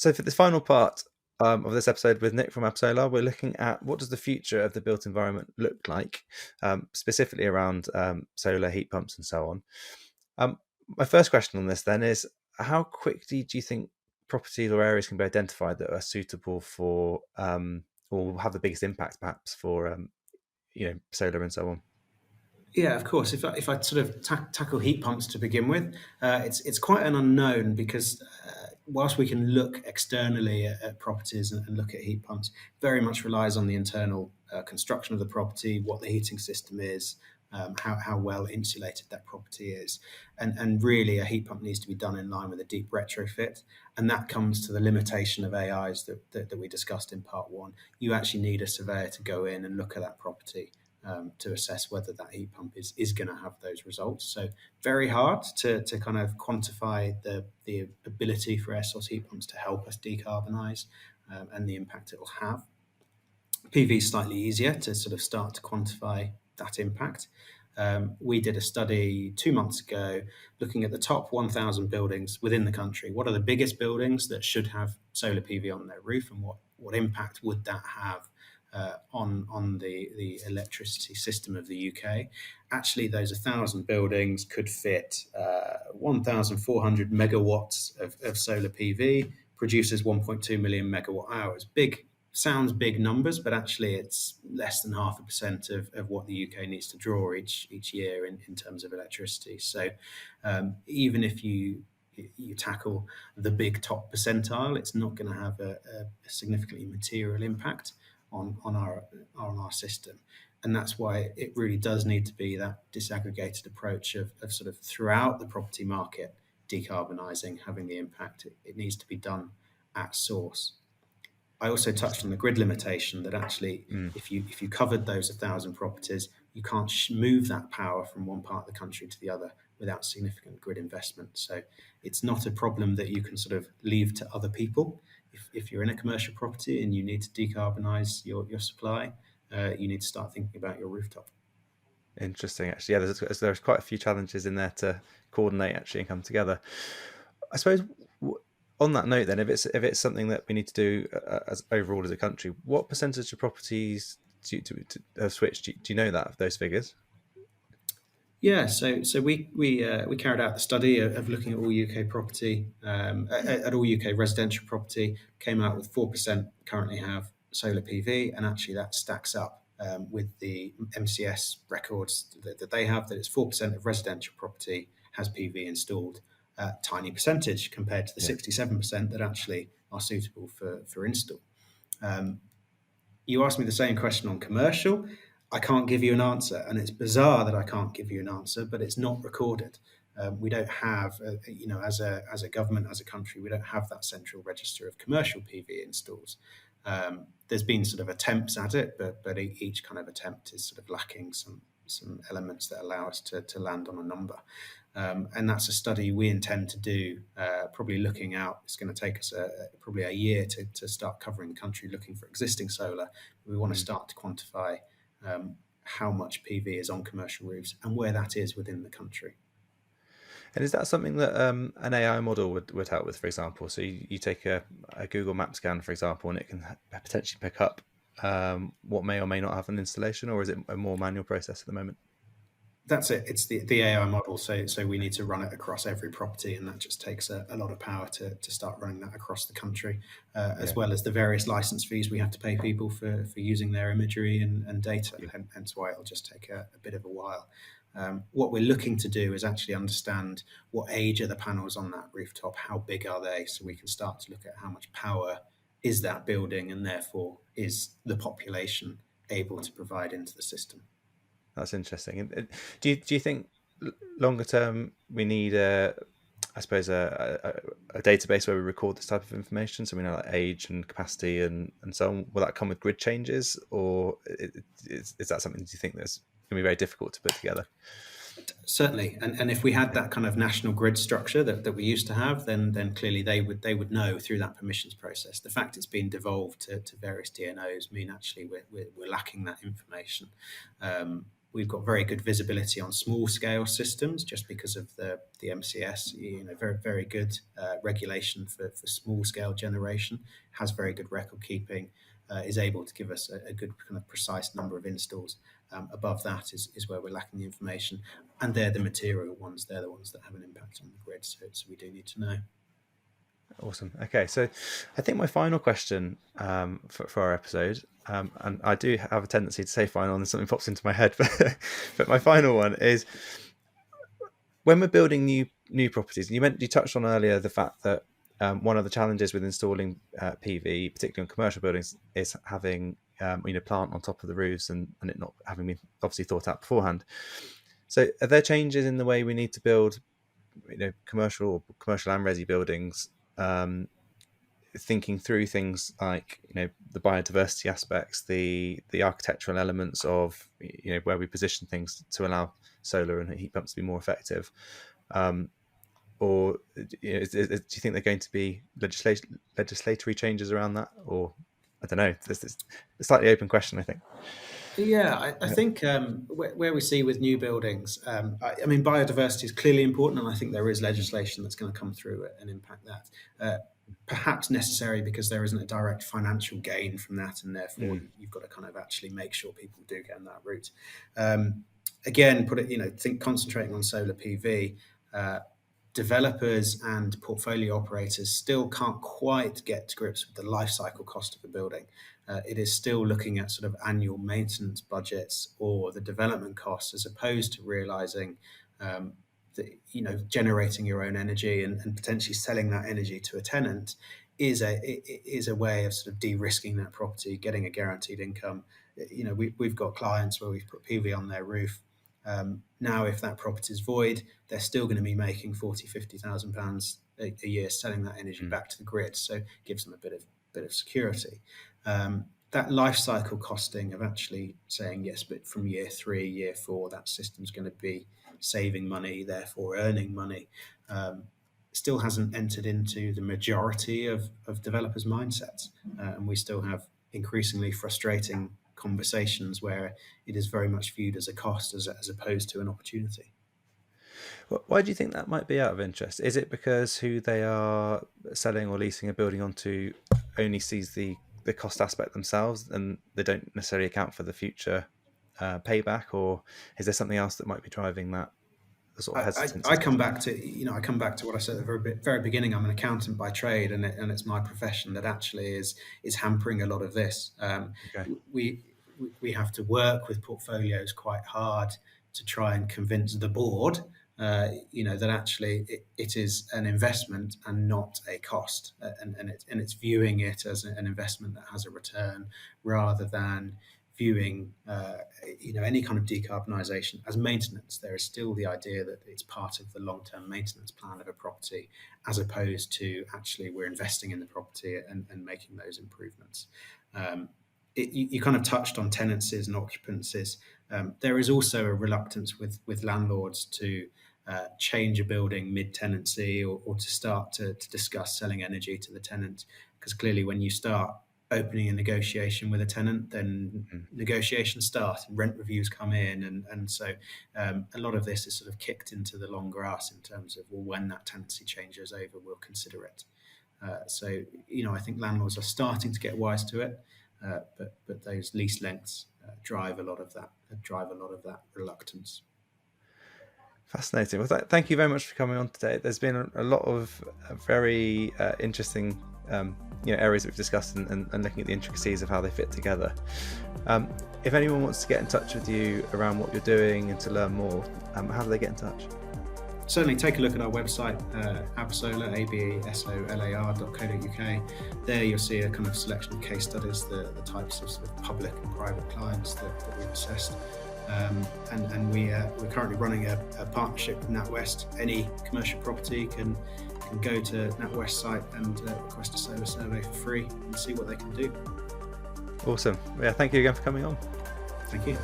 So for this final part of this episode with Nic from Absolar, we're looking at what does the future of the built environment look like, specifically around solar heat pumps and so on. My first question on this then is, how quickly do you think properties or areas can be identified that are suitable for or will have the biggest impact perhaps for solar and so on? Yeah, of course. If I sort of tackle heat pumps to begin with, it's quite an unknown because whilst we can look externally at properties and look at heat pumps, very much relies on the internal construction of the property, what the heating system is, how well insulated that property is, and really a heat pump needs to be done in line with a deep retrofit, and that comes to the limitation of AIs that we discussed in part one. You actually need a surveyor to go in and look at that property to assess whether that heat pump is going to have those results. So very hard to kind of quantify the ability for air source heat pumps to help us decarbonise and the impact it will have. PV is slightly easier to sort of start to quantify that impact. We did a study 2 months ago looking at the top 1,000 buildings within the country. What are the biggest buildings that should have solar PV on their roof, and what impact would that have on the electricity system of the UK? Actually, those 1,000 buildings could fit 1,400 megawatts of solar PV, produces 1.2 million megawatt hours. Sounds big numbers, but actually it's less than 0.5% of what the UK needs to draw each year in terms of electricity. So even if you tackle the big top percentile, it's not going to have a significantly material impact on our system. And that's why it really does need to be that disaggregated approach of sort of throughout the property market, decarbonising, having the impact. It needs to be done at source. I also touched on the grid limitation that actually, if you covered those 1,000 properties, you can't move that power from one part of the country to the other without significant grid investment. So it's not a problem that you can sort of leave to other people. If you're in a commercial property and you need to decarbonise your supply, you need to start thinking about your rooftop. Interesting, actually. Yeah, there's quite a few challenges in there to coordinate actually and come together. I suppose on that note, then, if it's something that we need to do as overall as a country, what percentage of properties to have switched? Do you know that of those figures? Yeah, so we carried out the study of looking at all UK property, at all UK residential property, came out with 4% currently have solar PV, and actually that stacks up with the MCS records that they have, that it's 4% of residential property has PV installed, tiny percentage compared to the 67% that actually are suitable for install. You asked me the same question on commercial. I can't give you an answer, and it's bizarre that I can't give you an answer, but it's not recorded. We don't have, as a government, as a country, we don't have that central register of commercial PV installs. There's been sort of attempts at it, but each kind of attempt is sort of lacking some elements that allow us to land on a number. And that's a study we intend to do, probably looking out. It's going to take us probably a year to start covering the country, looking for existing solar. We want to start to quantify how much PV is on commercial roofs and where that is within the country. And is that something that an AI model would help with, for example? So you take a Google Map scan, for example, and it can potentially pick up what may or may not have an installation, or is it a more manual process at the moment? That's it. It's the AI model. So we need to run it across every property, and that just takes a lot of power to start running that across the country, as well as the various license fees we have to pay people for using their imagery and data. Hence why it'll just take a bit of a while. What we're looking to do is actually understand what age are the panels on that rooftop, how big are they, so we can start to look at how much power is that building, and therefore is the population able to provide into the system. That's interesting. And do you think longer term we need I suppose a database where we record this type of information, so we know like age and capacity and so on? Will that come with grid changes, or is that something do you think that's going to be very difficult to put together? Certainly, and if we had that kind of national grid structure that we used to have, then clearly they would know through that permissions process. The fact it's been devolved to various DNOs mean actually we're lacking that information. We've got very good visibility on small scale systems just because of the MCS, very, very good regulation for small scale generation, has very good record keeping, is able to give us a good kind of precise number of installs. Above that is where we're lacking the information. And they're the material ones, they're the ones that have an impact on the grid. So we do need to know. Awesome. Okay, so I think my final question for our episode, and I do have a tendency to say final and something pops into my head, but my final one is, when we're building new properties, and you touched on earlier the fact that one of the challenges with installing PV, particularly on commercial buildings, is having plant on top of the roofs and it not having been obviously thought out beforehand. So are there changes in the way we need to build commercial and resi buildings, thinking through things like the biodiversity aspects, the architectural elements of where we position things to allow solar and heat pumps to be more effective, or do you think they're going to be legislatory changes around that, or I don't know? It's a slightly open question, I think. Yeah, I think where we see with new buildings, I mean, biodiversity is clearly important, and I think there is legislation that's going to come through and impact that. Perhaps necessary because there isn't a direct financial gain from that, and therefore you've got to kind of actually make sure people do get on that route. Again, think concentrating on solar PV. Developers and portfolio operators still can't quite get to grips with the life cycle cost of a building. It is still looking at sort of annual maintenance budgets or the development costs, as opposed to realizing that generating your own energy and potentially selling that energy to a tenant is a way of sort of de-risking that property, getting a guaranteed income. We've got clients where we've put PV on their roof. Now, if that property is void, they're still going to be making £40,000-50,000 a year selling that energy back to the grid. So it gives them a bit of security. That life cycle costing of actually saying yes, but from year 3, year 4, that system's going to be saving money, therefore earning money, still hasn't entered into the majority of developers' mindsets, and we still have increasingly frustrating conversations where it is very much viewed as a cost as opposed to an opportunity. Why do you think that might be, out of interest? Is it because who they are selling or leasing a building onto only sees the cost aspect themselves and they don't necessarily account for the future payback, or is there something else that might be driving that sort of hesitancy? I come back to what I said at the very beginning. I'm an accountant by trade, and it's my profession that actually is hampering a lot of this. Okay. We have to work with portfolios quite hard to try and convince the board that actually it is an investment and not a cost, and it's viewing it as an investment that has a return, rather than viewing any kind of decarbonisation as maintenance. There is still the idea that it's part of the long-term maintenance plan of a property, as opposed to actually we're investing in the property and making those improvements. You kind of touched on tenancies and occupancies. There is also a reluctance with landlords to change a building mid-tenancy or to start to discuss selling energy to the tenant, because clearly when you start opening a negotiation with a tenant, then negotiations start and rent reviews come in, and so a lot of this is sort of kicked into the long grass in terms of, well, when that tenancy changes over, we'll consider it. So I think landlords are starting to get wise to it, but those lease lengths drive a lot of that reluctance. Fascinating. Well, thank you very much for coming on today. There's been a lot of very interesting areas that we've discussed and looking at the intricacies of how they fit together. If anyone wants to get in touch with you around what you're doing and to learn more, how do they get in touch? Certainly take a look at our website, Absolar, absolar.co.uk. There you'll see a kind of selection of case studies, the types of sort of public and private clients that we've assessed. And we're currently running a partnership with NatWest. Any commercial property can go to NatWest site and request a solar survey for free and see what they can do. Awesome. Yeah, thank you again for coming on. Thank you.